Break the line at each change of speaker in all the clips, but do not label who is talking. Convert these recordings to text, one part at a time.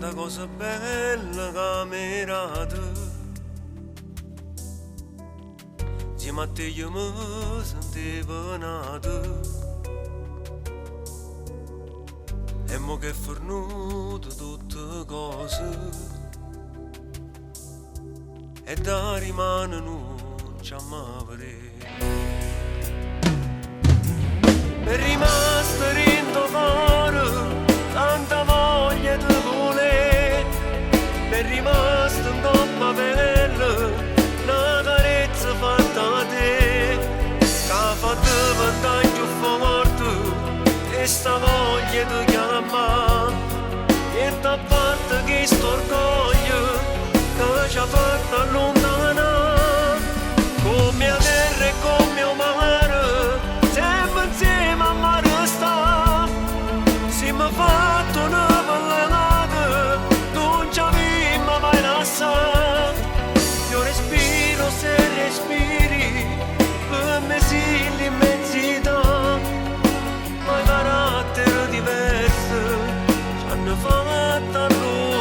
Tanta cosa bella camerata, insieme a te io mi sentivo nato. E mo che è fornuto tutte cose, e da rimane non c'è mai vedere. È rimasta rindo cuore tanta voglia di volere, è rimasta in troppa pelle una carezza fatta a te, che ha fatto diventare più forte e sta voglia di chiamare, e da parte che sto orgoglio che ci ha fatto allontanare, come a terra e come a mare, sempre insieme a mare sta. Se mi ha fatto una ballanata, non ci avevamo mai lasciato. Io respiro se respiri, per me sì l'immensità, ma i caratteri diversi ci hanno fatto allontanare.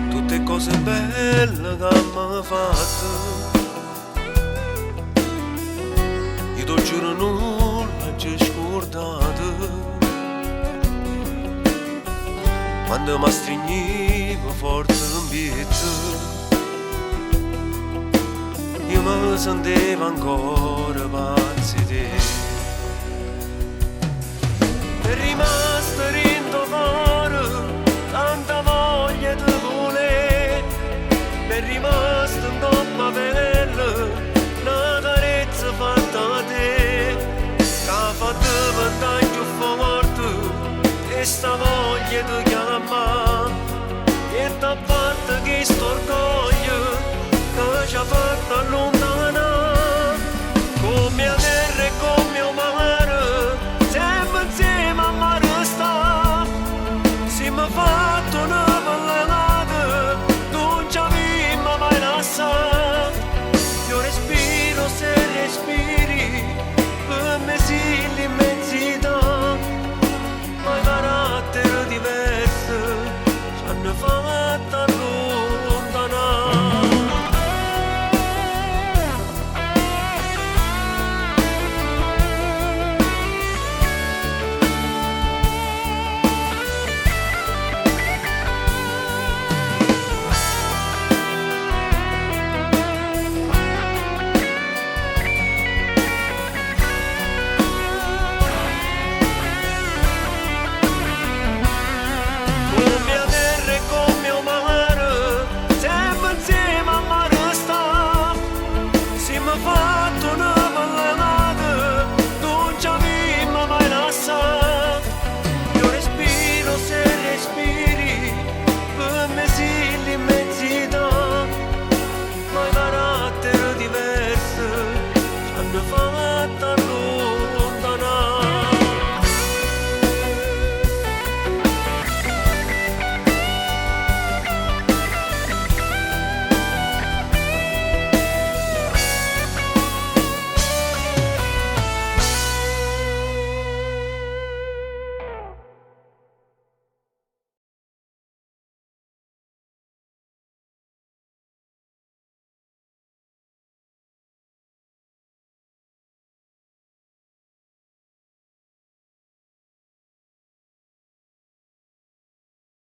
Tutte cose belle che mi ha fatto, io ti giuro nulla ci scordato. Quando mi stringevo forte in pietà, io mi sentivo ancora pazzo di te. È rimasta rindo cuore tanta voglia di volere, è rimasta in troppa pelle una carezza fatta a te, che ha fatto diventare più forte e sta voglia di chiamare, e da